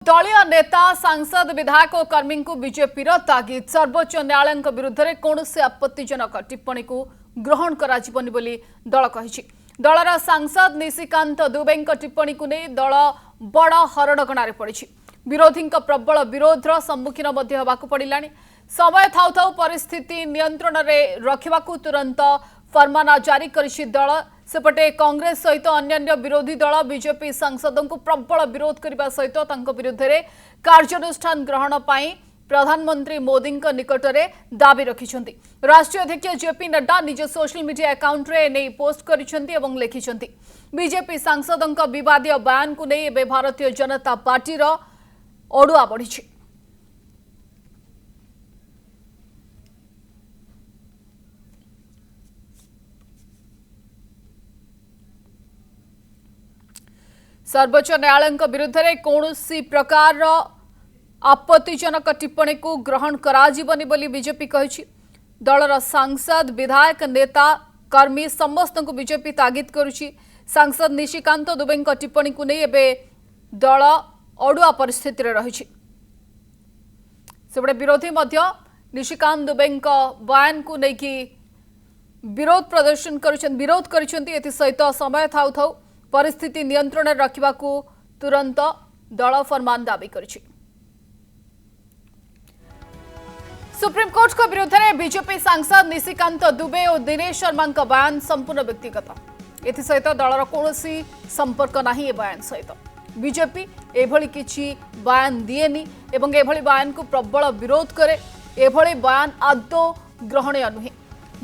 दलीय नेता सांसद विधायक और कर्मी को बीजेपी तागिद सर्वोच्च न्यायालय विरुद्ध में कौन आपत्तिजनक टिप्पणी को ग्रहण कराजिबनी बोली दल कही। दलर सांसद निशिकांत दुबे टिप्पणी को नहीं दल बड़ हरडगणार पड़ी। विरोधी प्रबल विरोधर सम्मुखीन होगाकू पड़ा। समय थाउ थाउ परिस्थिति नियंत्रण में रखा तुरंत फरमाना जारी करिछि दल। सेपटे कांग्रेस सहित अन्य विरोधी दल बीजेपी सांसदों को प्रबल विरोध करने सहित विरुद्ध में कार्यानुष्ठान ग्रहण पर प्रधानमंत्री मोदी निकट में दाबी रखिंट। राष्ट्रीय अध्यक्ष जेपी नड्डा निज सोशल मीडिया अकाउंट रे नहीं पोस्ट करिसेंती लिखिंट बीजेपी सांसदों विवादीय बयान को नहीं एवं भारतीय जनता पार्टी अड़ुआ बढ़ी। सर्वोच्च न्यायालय विरुद्ध में कौन प्रकार आपत्तिजनक टिप्पणी को ग्रहण कराजिबनी बोली बीजेपी कही। दलर सांसद विधायक नेता कर्मी समस्त को बीजेपी तागिद करुछि। सांसद निशिकांत दुबे टिप्पणी को नहीं एबे दल अड़ुआ परिस्थिति रे रही। सेबडे विरोधी मध्य निशिकांत दुबे बयान को लेकिन विरोध प्रदर्शन विरोध कर सहित समय थाउ थाउ परिस्थिति नियंत्रण रखा तुरंत दल फरमान दाबी करिछि। सुप्रीम कोर्ट को विरुद्ध में बीजेपी सांसद निशिकांत दुबे और दिनेश शर्मा बयान संपूर्ण व्यक्तिगत एसहित दलर कौन संपर्क नहीं बयान सहित बीजेपी एभली किछि बयान दिएनी एवं एभली बयान को प्रबल विरोध करे। एभली बयान आदौ ग्रहणीय नुहे।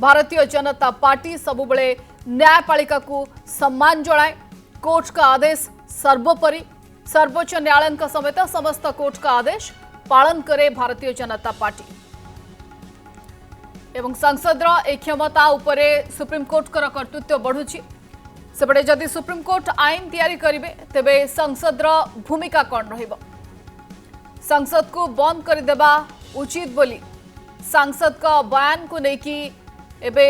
भारतीय जनता पार्टी सबुबले न्यायपालिका को सम्मान जणाए। कोर्ट का आदेश सर्वोपरि। सर्वोच्च न्यायालय समेत समस्त कोर्ट का आदेश पालन करे भारतीय जनता पार्टी एवं संसदर ए क्षमता उपरे सुप्रीम कोर्ट कर कर्तृत्व बढ़ुछि। सेपटे जदि सुप्रीम कोर्ट आईन तैयारी करिवे तेबे संसदर भूमिका कौन रहिबो। संसद को बंद कर देबा उचित बोली सांसद का बयान को लेकिन एबे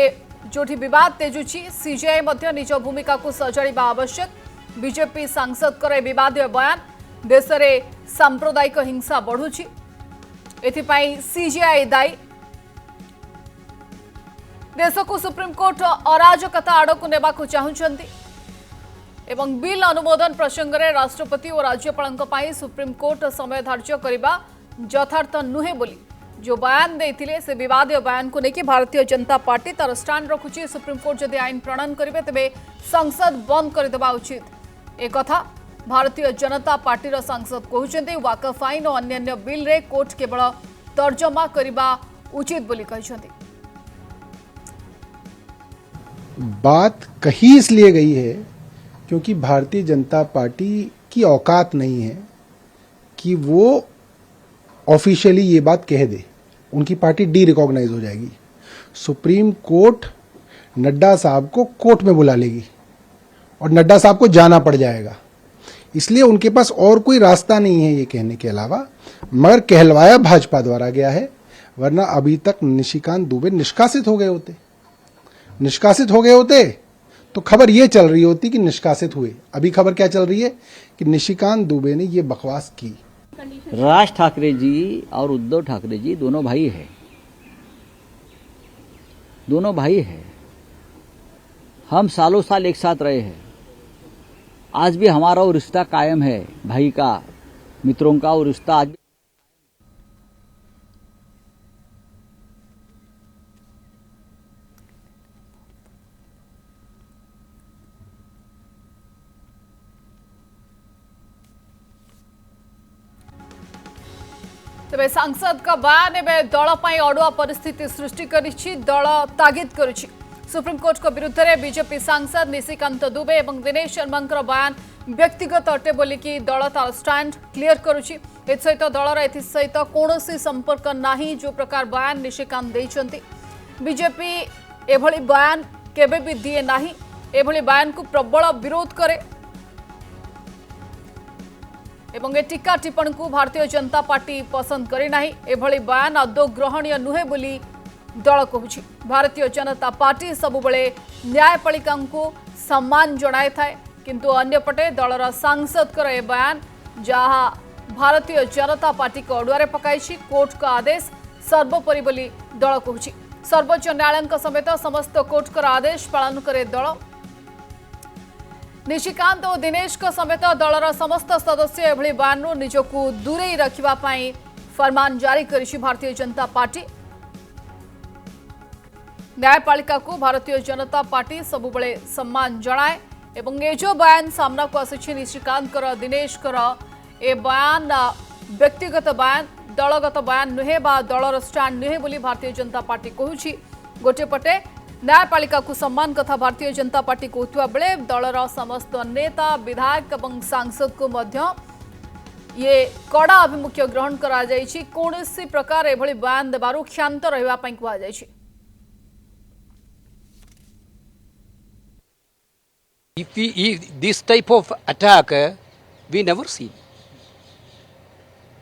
जोठी विवाद तेजुछि सीजेआई मध्य निज भूमिका को सजाड़िबा आवश्यक। बीजेपी सांसद कर विवादीय बयान देश में सांप्रदायिक हिंसा बढ़ुछि। एथिपाई सीजेआई दायी। देश को सुप्रीम कोर्ट अराजकता आड़ को नेबा को चाहुचंती एवं बिल अनुमोदन प्रसंग में राष्ट्रपति और राज्यपाल सुप्रीम कोर्ट समय धार्य करने यथार्थ नुहे बोली जो बयान देते से विवादीय बयान को लेकिन भारतीय जनता पार्टी तार स्टाण्ड रखुची। सुप्रीम कोर्ट जदि आईन प्रणयन करेंगे तेबे संसद बंद करदेवा उचित। एक कथा भारतीय जनता पार्टी सांसद कहते वाकफ आईन और अन्य बिल रे कोर्ट केवल तर्जमा करने उचित बोली कहते। बात कही इसलिए गई है क्योंकि भारतीय जनता पार्टी की औकात नहीं है कि वो ऑफिशियली ये बात कह दे। उनकी पार्टी डी रिकॉग्नाइज हो जाएगी। सुप्रीम कोर्ट नड्डा साहब को कोर्ट में बुला लेगी और नड्डा साहब को जाना पड़ जाएगा। इसलिए उनके पास और कोई रास्ता नहीं है ये कहने के अलावा, मगर कहलवाया भाजपा द्वारा गया है। वरना अभी तक निशिकांत दुबे निष्कासित हो गए होते। निष्कासित हो गए होते तो खबर ये चल रही होती कि निष्कासित हुए। अभी खबर क्या चल रही है कि निशिकांत दुबे ने ये बकवास की। राज ठाकरे जी और उद्धव ठाकरे जी दोनों भाई हैं। दोनों भाई हैं। हम सालों साल एक साथ रहे हैं। आज भी हमारा वो रिश्ता कायम है। भाई का, मित्रों का वो रिश्ता आज भी। तेज सांसद का बयान एवं दल अड़ुआ परिस्थिति सृष्टि करिछि। दल तागिद करुछि सुप्रीम कोर्ट को विरुद्ध में बीजेपी सांसद निशिकांत दुबे और दिनेश शर्मा बयान व्यक्तिगत अटे बोलिकी दल तार स्टाण्ड क्लियर करुछि। एसहित दलर एसहित कौन संपर्क नहीं जो प्रकार बयान निशिकांत देइछंती। बीजेपी एभली बयान केबे भी दिए नहीं। एभली बयान को प्रबल विरोध करे एवं ए टीका टिप्पणी को भारतीय जनता पार्टी पसंद करना। एभली बयान आदौ ग्रहणीय नुहे बोली दल कहूछि। भारतीय जनता पार्टी सबुबले न्यायपालिका को सम्मान जणाई थाए किंतु अन्यपटे दलर सांसद ए बयान जहाँ भारतीय जनता पार्टी को अड़ुआरे पकाई कोर्ट का आदेश सर्वोपरि बोली दल कहूछि। सर्वोच्च न्यायालय समेत समस्त कोर्ट आदेश पालन करे दल। निशिकांत और दिनेश समेत दलर समस्त सदस्य एभली बयानू निजकू दूरे रखिबापई फरमान जारी करिछि भारतीय जनता पार्टी। न्यायपालिका को भारतीय जनता पार्टी सबुबले सम्मान जणाए एवं ए जो बयान सामना को आसी निशिकांत दिनेश ए बयान व्यक्तिगत बयान दलगत बयान नुहे बा दलर स्टैंड नुहे बोली भारतीय जनता पार्टी कहूछि। गोटे पटे न्यायपालिका को सम्मान कथा भारतीय जनता पार्टी कहुवा बेले दलर समस्त नेता विधायक एवं सांसद को मध्य ये कड़ा अभिमुख्य ग्रहण करा जायछि। कोनोसी प्रकार एभली बयान देबारु क्षांत रहिबा पई कहवा जायछि। If this type of attack we never seen.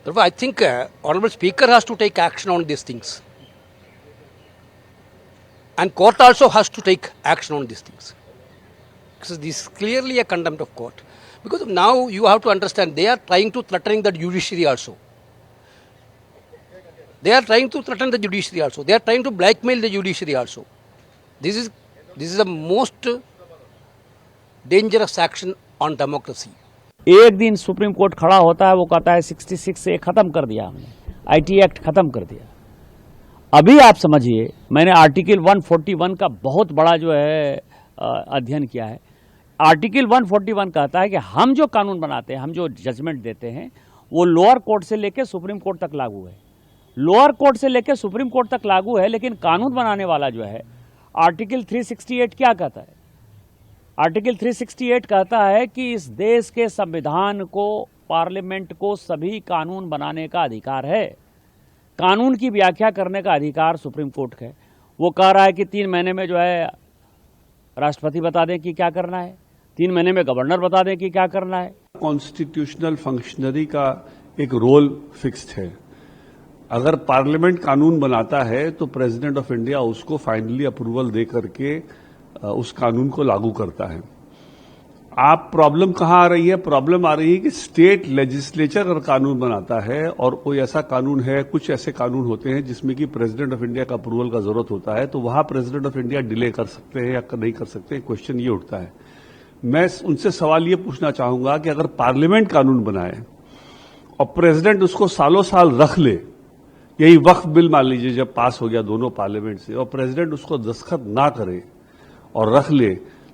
Therefore, I think Honorable Speaker has to take action on these things. And court also has to take action on these things. Because this is clearly a contempt of court. Because now you have to understand, they are trying to threaten the judiciary also. They are trying to threaten the judiciary also. They are trying to blackmail the judiciary also. This is the most dangerous action on democracy. एक दिन supreme court खड़ा होता है, वो कहता है 66 से खत्म कर दिया हमने, आईटी एक्ट खत्म कर दिया। अभी आप समझिए, मैंने आर्टिकल 141 का बहुत बड़ा जो है अध्ययन किया है। आर्टिकल 141 कहता है कि हम जो कानून बनाते हैं, हम जो जजमेंट देते हैं, वो लोअर कोर्ट से लेकर सुप्रीम कोर्ट तक लागू है। लोअर कोर्ट से लेकर सुप्रीम कोर्ट तक लागू है, लेकिन कानून बनाने वाला जो है आर्टिकल 368 क्या कहता है? आर्टिकल 368 कहता है कि इस देश के संविधान को, पार्लियामेंट को सभी कानून बनाने का अधिकार है। कानून की व्याख्या करने का अधिकार सुप्रीम कोर्ट का है। वो कह रहा है कि 3 महीने में जो है राष्ट्रपति बता दें कि क्या करना है, 3 महीने में गवर्नर बता दें कि क्या करना है। कॉन्स्टिट्यूशनल फंक्शनरी का एक रोल फिक्स्ड है। अगर पार्लियामेंट कानून बनाता है तो प्रेसिडेंट ऑफ इंडिया उसको फाइनली अप्रूवल दे करके उस कानून को लागू करता है। आप प्रॉब्लम कहां आ रही है? प्रॉब्लम आ रही है कि स्टेट लेजिस्लेचर अगर कानून बनाता है और कोई ऐसा कानून है, कुछ ऐसे कानून होते हैं जिसमें कि प्रेसिडेंट ऑफ इंडिया का अप्रूवल का जरूरत होता है, तो वहां प्रेसिडेंट ऑफ इंडिया डिले कर सकते हैं या नहीं कर सकते हैं। क्वेश्चन ये उठता है। मैं उनसे सवाल ये पूछना चाहूंगा कि अगर पार्लियामेंट कानून बनाए और प्रेसिडेंट उसको सालों साल रख ले, यही वक्फ बिल मान लीजिए जब पास हो गया दोनों पार्लियामेंट से, और प्रेसिडेंट उसको दस्तखत ना करे और रख ले,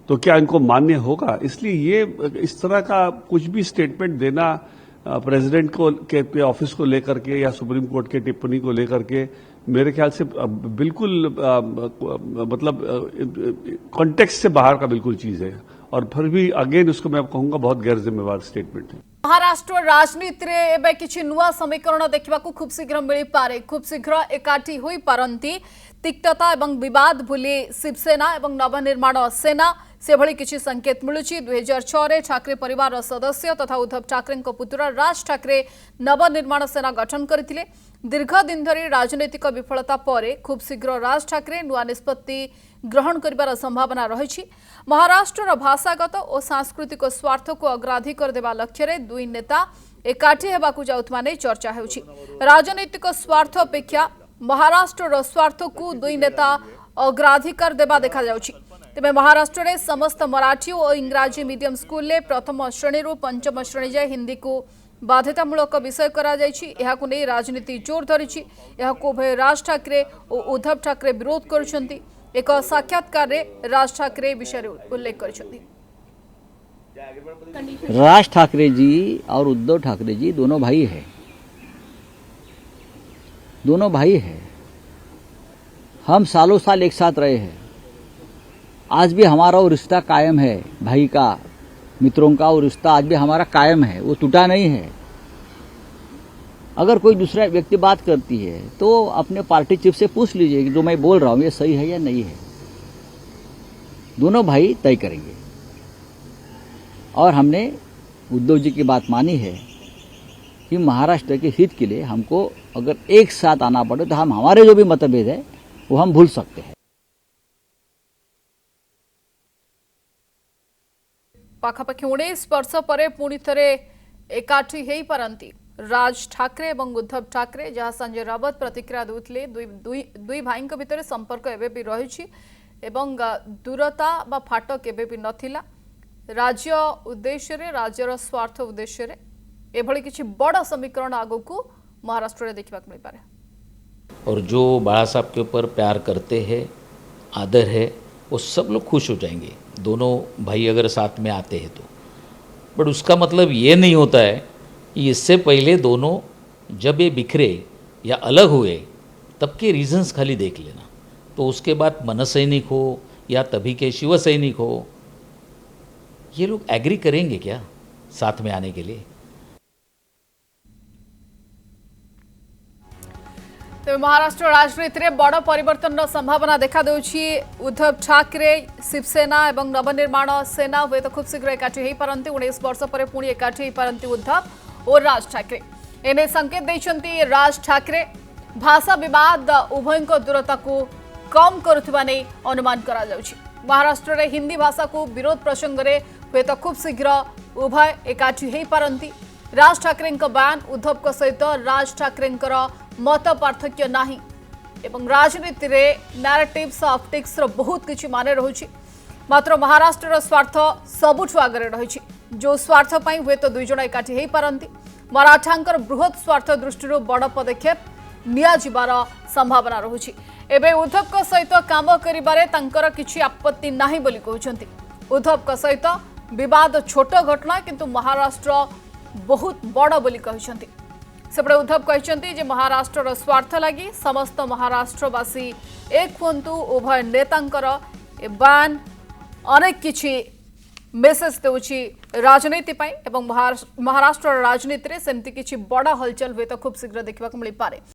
तो क्या इनको मान्य होगा? इसलिए ये इस तरह का कुछ भी स्टेटमेंट देना प्रेसिडेंट को के ऑफिस को लेकर के या सुप्रीम कोर्ट के टिप्पणी को लेकर के मेरे ख्याल से बिल्कुल मतलब कॉन्टेक्स्ट से बाहर का बिल्कुल चीज है, और फिर भी अगेन उसको मैं कहूंगा बहुत गैर जिम्मेवार स्टेटमेंट है। महाराष्ट्र राजनीति रे एबे किछि नुआ समीकरण देखा खूब शीघ्र मिल पारे, खूब शीघ्र एकाठी होई पारंती। तिक्तता एवं विवाद भूली शिवसेना एवं नवनिर्माण सेना से भली किछि संकेत मिलुछि। 2006 रे ठाकरे परिवार सदस्य तथा उद्धव ठाकरे पुत्र राज ठाकरे नवनिर्माण सेना गठन करथिले। दीर्घ दिन धरी राजनैतिक विफलता परे खूब शीघ्र राज ठाकरे नुआ निष्पत्ति ग्रहण करिबार संभावना रहिछि। महाराष्ट्र भाषागत और सांस्कृतिक स्वार्थ को अग्राधिकार देवा लक्ष्य रे दुई नेता एकाठी हेबाकू जाउथमा नै चर्चा हेउछि। राजनैतिक स्वार्थ अपेक्षा महाराष्ट्र स्वार्थ को दुई नेता अग्राधिकार देवा देखा जाउछि। तेबे महाराष्ट्र रे समस्त मराठी और इंग्राजी मीडियम स्कूल ले प्रथम श्रेणी रु पंचम श्रेणी जाए हिंदी को बाध्यतामूलक विषय करा जायछि। एहाकु नै राजनीति जोर धरिछि। एहाकु उभय राज ठाकरे और उद्धव ठाकरे विरोध करुछन्ति। एक साक्षात्कार रे राज ठाकरे विषय उल्लेख करिछन्ति। राज ठाकरे जी और उद्धव ठाकरे जी दोनों भाई हैं, दोनों भाई हैं। हम सालों साल एक साथ रहे हैं। आज भी हमारा वो रिश्ता कायम है, भाई का, मित्रों का वो रिश्ता आज भी हमारा कायम है, वो टूटा नहीं है। अगर कोई दूसरा व्यक्ति बात करती है तो अपने पार्टी चीफ से पूछ लीजिए कि जो मैं बोल रहा हूं ये सही है या नहीं है। दोनों भाई तय करेंगे। और हमने उद्धव जी की बात मानी है कि महाराष्ट्र के हित के लिए हमको अगर एक साथ आना पड़े तो हम हमारे जो भी मतभेद है वो हम भूल सकते हैं। पाखापाखि 19 वर्ष पर पुणी थे एकाठी हो पारती राज ठाकरे और उद्धव ठाकरे जहाँ संजय राउत प्रतिक्रिया देते दुई भाई भितर संपर्क एवं भी रही दूरता बा फाट केबे भी नथिला राज्य उद्देश्य रे राज्यर स्वार्थ उद्देश्य रे एभली किछि बड़ समीकरण आगो को महाराष्ट्र रे देखा मिल पारे। और जो बाला साहब के ऊपर प्यार करते हैं, आदर है, वो सब लोग खुश हो जाएंगे दोनों भाई अगर साथ में आते हैं तो। बट उसका मतलब ये नहीं होता है कि इससे पहले दोनों जब ये बिखरे या अलग हुए तब के रीजंस खाली देख लेना, तो उसके बाद मनसैनिक हो या तभी के शिव सैनिक हो, ये लोग एग्री करेंगे क्या साथ में आने के लिए? तो महाराष्ट्र राजनीति में बड़ परिवर्तन संभावना देखा देउछि। उद्धव ठाकरे शिवसेना एवं नवनिर्माण सेना हुए तो खूब शीघ्र एकाठी हो पारती। 19 वर्ष पर पुणी एकाठी हो पारती उद्धव और राज ठाकरे। एने संकेत देइछंती राज ठाकरे। भाषा विवाद उभय दूरता को कम करुवा नहीं अनुमान करा जाउछि। महाराष्ट्र में हिंदी भाषा को विरोध प्रसंग में हुए तो खूब शीघ्र उभय एकाठी हो पारती। राज ठाकरे बयान उद्धव सहित राज ठाकरे मत पार्थक्य नाही एवं राजनीति रे नैरेटिव्स ऑप्टिक्स बहुत किछि माने रहुछि। मात्र महाराष्ट्र स्वार्थ सबुठ आगे रही। जो स्वार्थ पई हुए तो दुई जण एकाठी हो पारती। मराठांकर बृहत स्वार्थ दृष्टि बड़ पदक्षेप निया जिबार संभावना रहुछि। एबे उद्धव सहित काम करिबारे तांकर किछि आपत्ति नाही बोली कहउछंती। उद्धव सहित विवाद छोट घटना किंतु महाराष्ट्र बहुत बड़ बोली कहउछंती। सेपटे उद्धव कहते जे महाराष्ट्र स्वार्थ लगी समस्त महाराष्ट्रवासी एक हुंतु। उभय नेतांकर बयान अनेक किछि मेसेज देउछि राजनीति पई एवं महाराष्ट्र राजनीति रे सेमति किछि बड़ा हलचल हुए तो खूब शीघ्र देखा मिल पारे।